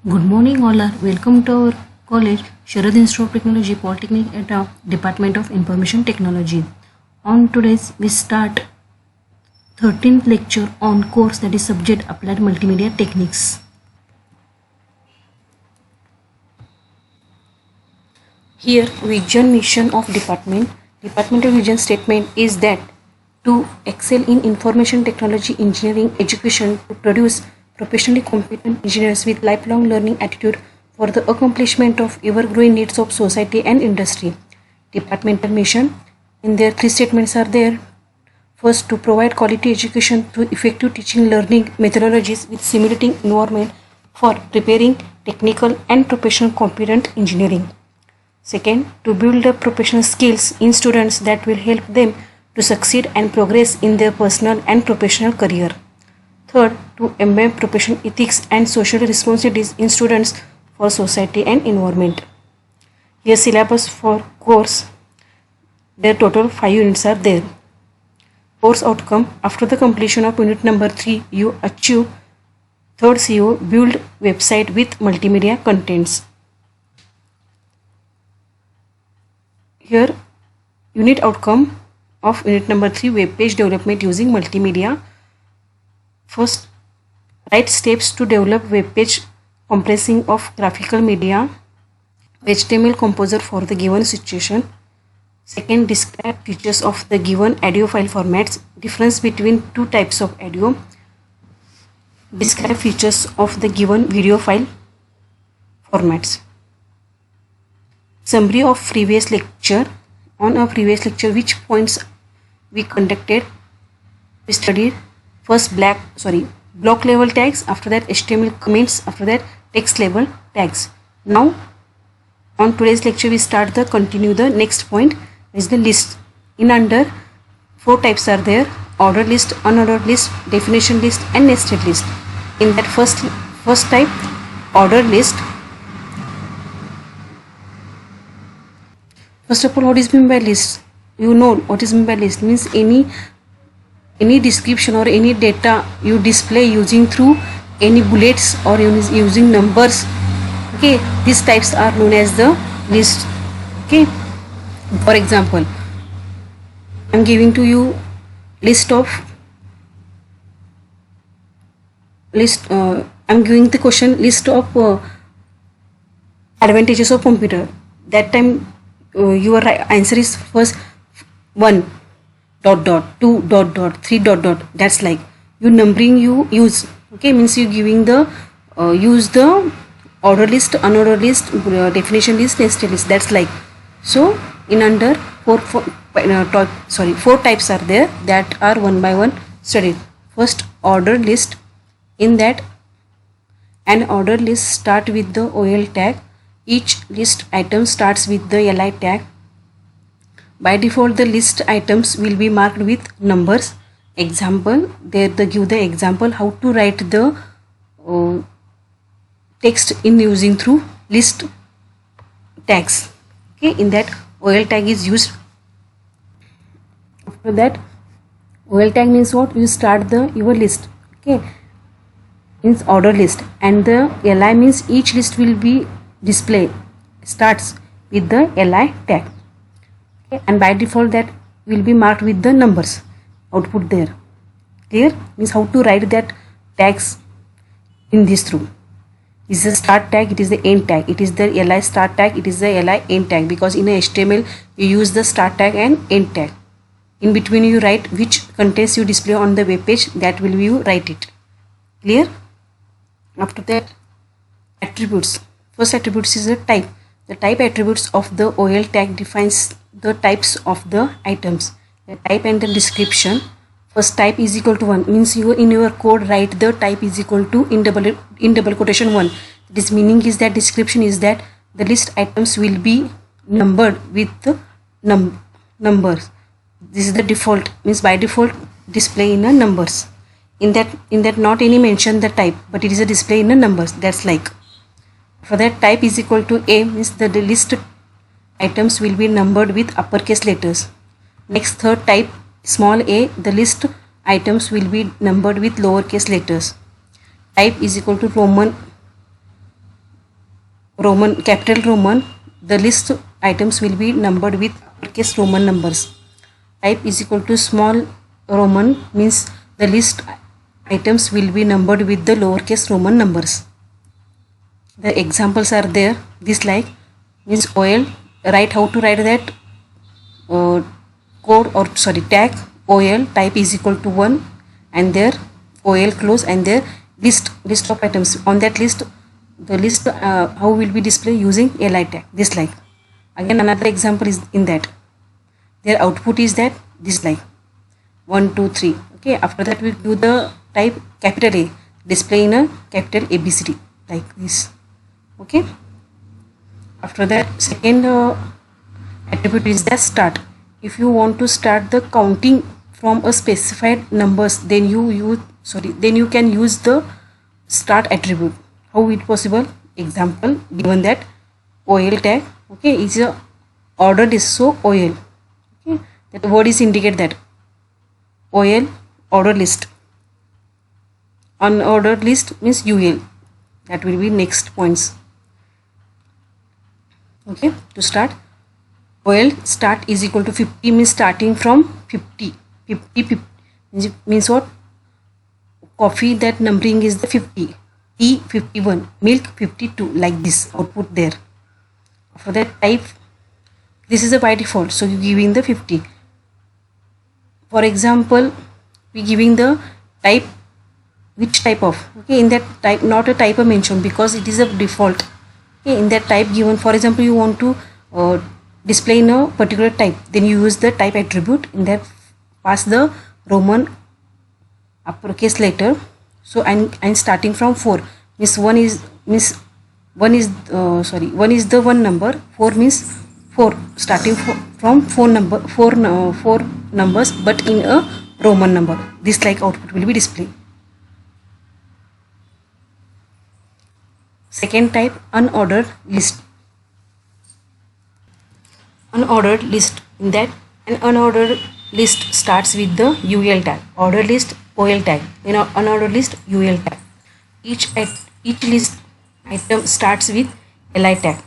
Good morning, all. Welcome to our college, Sharad Institute of Technology, Polytechnic at our Department of Information Technology. On today's, we start 13th lecture on course that is subject Applied Multimedia Techniques. Here, vision mission of department. Departmental vision statement is that to excel in information technology engineering education to produce professionally competent engineers with lifelong learning attitude for the accomplishment of ever-growing needs of society and industry. Departmental mission, in their three statements are there. First, to provide quality education through effective teaching learning methodologies with simulating environment for preparing technical and professional competent engineering. Second, to build up professional skills in students that will help them to succeed and progress in their personal and professional career. Third, to embed professional ethics and social responsibilities in students for society and environment. Here syllabus for course, their total 5 units are there. Course outcome, after the completion of unit number 3, you achieve third CO, build website with multimedia contents. Here unit outcome of unit number 3, web page development using multimedia. First, write steps to develop web page comprising of graphical media, HTML composer for the given situation. Second, describe features of the given audio file formats, difference between two types of audio. Describe features of the given video file formats. Summary of previous lecture. On a previous lecture, which points we conducted? We studied first block level tags, after that HTML comments, after that text level tags. Now on today's lecture we continue the next point is the list. In under 4 types are there: ordered list, unordered list, definition list and nested list. In that first type, ordered list, first of all, what is meant by list? You know what is meant by list means any description or any data you display using through any bullets or using numbers. Okay, these types are known as the list. Okay, for example, I am giving to you I'm giving the question list of advantages of computer. That time your answer is first 1 dot dot 2 dot dot 3 dot dot. That's like you numbering you use. Okay, means you giving the use the order list, unordered list, definition list, nested list. That's like so. In under 4 types are there that are one by one studied. First, ordered list. In that, an ordered list start with the OL tag. Each list item starts with the LI tag. By default, the list items will be marked with numbers. Example, there they give the example how to write the text in using through list tags. Okay, in that OL tag is used. After that, OL tag means what? You start your list. Okay, means order list, and the LI means each list will be display starts with the LI tag. Okay, and by default that will be marked with the numbers output there. Clear? Means how to write that tags in this through. It is the start tag, it is the end tag, it is the LI start tag, it is the LI end tag, because in a HTML you use the start tag and end tag. In between you write which contents you display on the web page, that will you write it. Clear? After that, attributes. First attributes is a type. The type attributes of the OL tag defines the types of the items. The type and the description. First, type is equal to 1 means you in your code write the type is equal to in double quotation 1. This meaning is that description is that the list items will be numbered with the numbers. This is the default, means by default display in a numbers. In that not any mention the type, but it is a display in a numbers. That's like for that type is equal to A means the list items will be numbered with uppercase letters. Next, third type small a, the list items will be numbered with lowercase letters. Type is equal to Roman Roman, capital Roman, the list items will be numbered with uppercase Roman numbers. Type is equal to small Roman means the list items will be numbered with the lowercase Roman numbers. The examples are there. This like means OL. Write how to write that code or sorry tag OL type is equal to 1 and their OL close and their list of items. On that list, the list how will be displayed using li tag. This like. Again another example is in that. Their output is that this like 1 2 3. Okay, after that we do the type capital A, display in a capital ABCD like this. Okay, after that second attribute is the start. If you want to start the counting from a specified numbers, then you can use the start attribute. How it possible? Example given that OL tag, okay, is a order list, so OL, okay, that word is indicate that OL order list. Unordered list means UL. That will be next points. Okay, to start, OL start is equal to 50 means starting from 50 means what? Coffee, that numbering is the 50, tea 51, milk 52, like this output there. For that type, this is a by default, so you giving the 50. For example, we giving the type, which type of, okay, in that type not a type of mention because it is a default. Okay, in that type given, for example, you want to display in a particular type, then you use the type attribute. In that pass the Roman uppercase letter. So I'm starting from 4 means 1 is the one number, 4 means 4, starting from 4 numbers but in a Roman number. This like output will be displayed. Second type, unordered list. Unordered list, in that an unordered list starts with the UL tag. Ordered list OL tag. In unordered list UL tag. Each list item starts with li tag.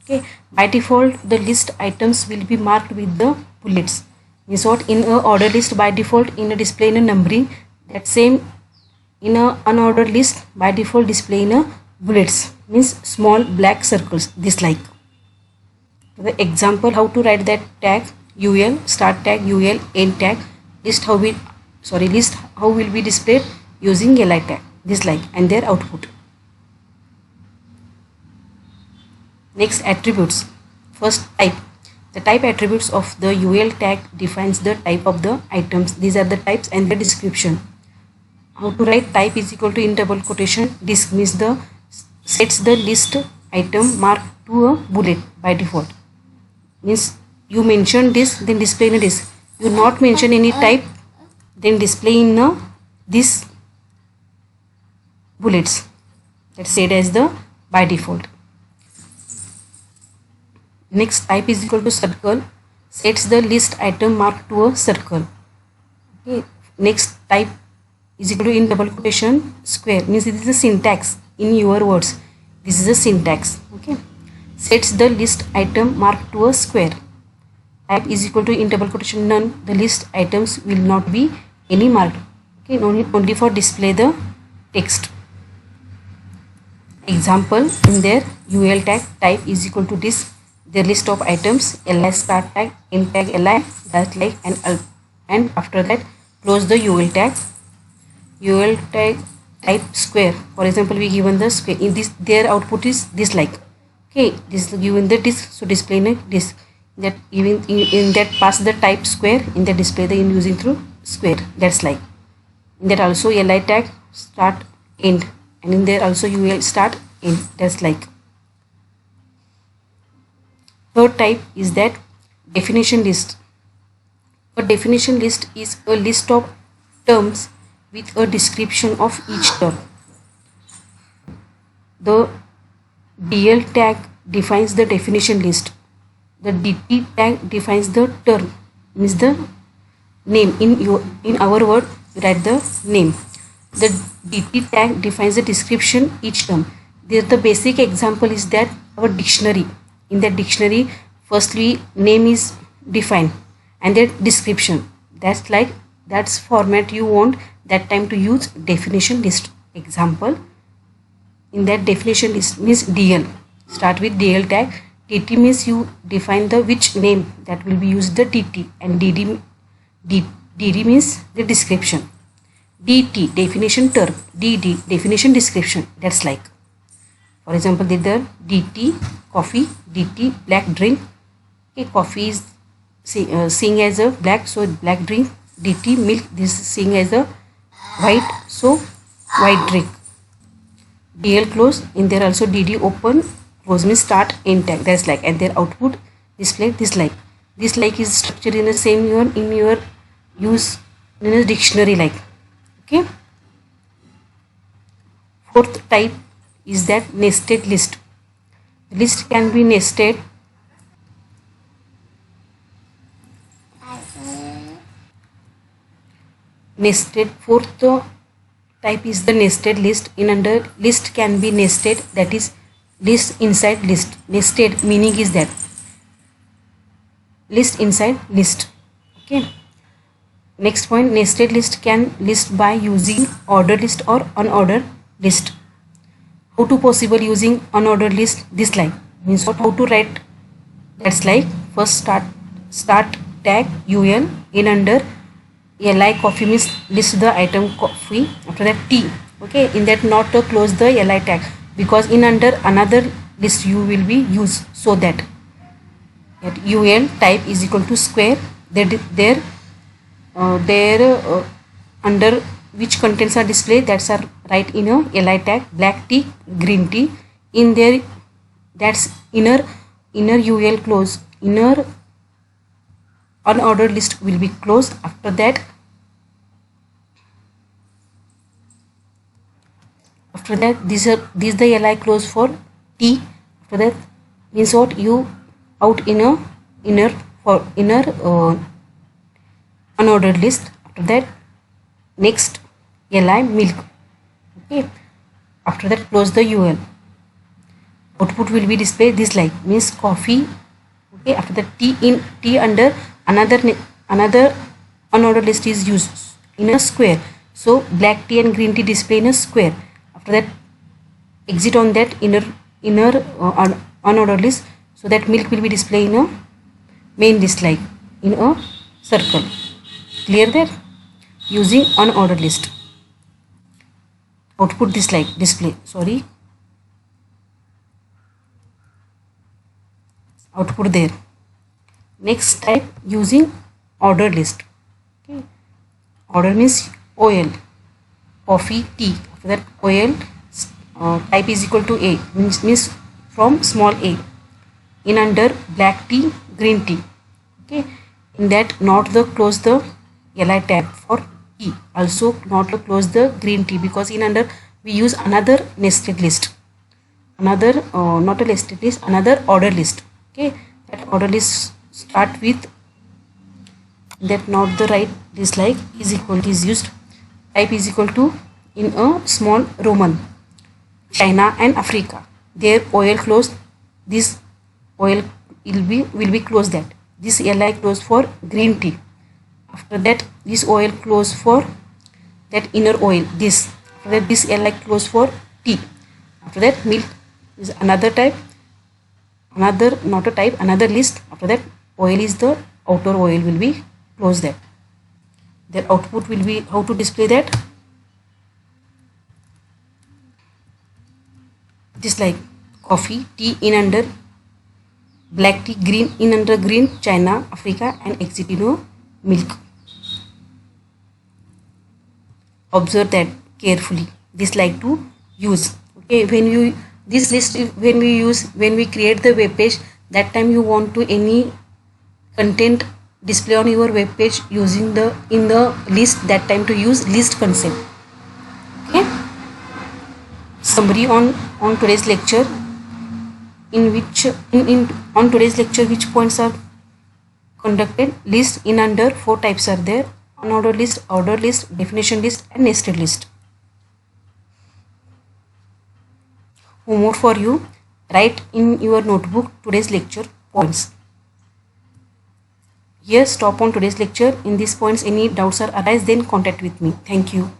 Okay, by default the list items will be marked with the bullets. Means what? In a ordered list by default in a display in a numbering, that same in a unordered list by default display in a bullets means small black circles, this like. The example how to write that tag UL, start tag UL, end tag, list how will be displayed using li tag, this like, and their output. Next, attributes. First, type. The type attributes of the UL tag defines the type of the items. These are the types and the description. How to write? Type is equal to, in double quotation, disk means the sets the list item marked to a bullet by default. Means you mention this, then display in a disk. You not mention any type, then display in a this bullets. That's said as the by default. Next, type is equal to circle, sets the list item marked to a circle. Okay. Next, type is equal to, in double quotation, square means this is the syntax in your words. This is the syntax. Okay. Sets the list item marked to a square. Type is equal to, in double quotation, none. The list items will not be any marked. Okay, only for display the text. Example in their UL tag, type is equal to this, their list of items, li start tag, end tag li, that like, and after that close the UL tag. UL tag type square. For example, we given the square. In this, their output is this like. Okay, this is given the disk, so display in a disk. That even in that pass the type square, in the display the in using through square. That's like. In that also li tag start end, and in there also UL start end. That's like. Third type is that definition list. A definition list is a list of terms with a description of each term. The DL tag defines the definition list. The DT tag defines the term, means the name. In our word, we write the name. The DT tag defines the description each term. The basic example is that our dictionary. In that dictionary, firstly name is defined and then description. That's format you want that time to use definition list. Example, in that definition list means DL. Start with DL tag. TT means you define the which name that will be used, the TT, and DD means the description. DT definition term, DD definition description. That's like, for example, the DT coffee, DT black drink. Okay, coffee is seeing as a black, so black drink. DT milk, this is seeing as a white, so white drink. DL close, in there also DD open, close means start, end tag. That's like, and their output display this like. This like is structured in the same in your use in a dictionary like. Okay. Fourth type is that nested list. The list can be nested. Nested. Fourth type is the nested list. In under list can be nested, that is list inside list. Nested meaning is that list inside list. Okay. Next point, nested list can list by using ordered list or unordered list. How to possible using unordered list? This like means what? How to write? That's like, first start tag UL, in under LI coffee means list the item coffee. After that T. Okay, in that not to close the LI tag, because in under another list you will be used, so that UL type is equal to square. There under which contents are displayed, that's are right in a LI tag. Black tea, green tea, in there, that's inner UL close, inner unordered list will be closed. After that these the LI close for T. After that means what, you out in a inner unordered list. After that next LI milk. Okay, after that close the UL. Output will be displayed this like, means coffee. Okay, after that T under another unordered list is used in a square, so black tea and green tea display in a square. After that exit on that inner unordered list, so that milk will be displayed in a main list like in a circle. Clear there? Using unordered list. Output this like display, sorry, output there. Next type, using ordered list. Okay, order means OL, coffee, tea. After that OL type is equal to A, means from small a. In under black tea, green tea. Okay, in that not the close the LI tag for tea, also not to close the green tea, because in under we use another nested list, another not a nested list, another order list. Okay, that order list start with that not the right this like is equal to is used, type is equal to in a small Roman, China and Africa. Their OL closed, this OL will be closed, that this LI closed for green tea. After that this OL closed for that inner OL, this. After that this LI closed for tea. After that milk is another type, another not a type, another list. After that OL is the outer OL will be closed, that their output will be how to display that, this like coffee, tea in under black tea, green in under green, China, Africa, and exit milk. Observe that carefully. This like to use. Okay, when you this list when we create the web page, that time you want to any content display on your web page using the in the list, that time to use list concept. Okay, summary on today's lecture, in which on today's lecture which points are conducted. List in under 4 types are there: unordered list, ordered list, definition list, and nested list. homework for you. Write in your notebook today's lecture points. Here stop on today's lecture. In these points any doubts are arise, then contact with me. Thank you.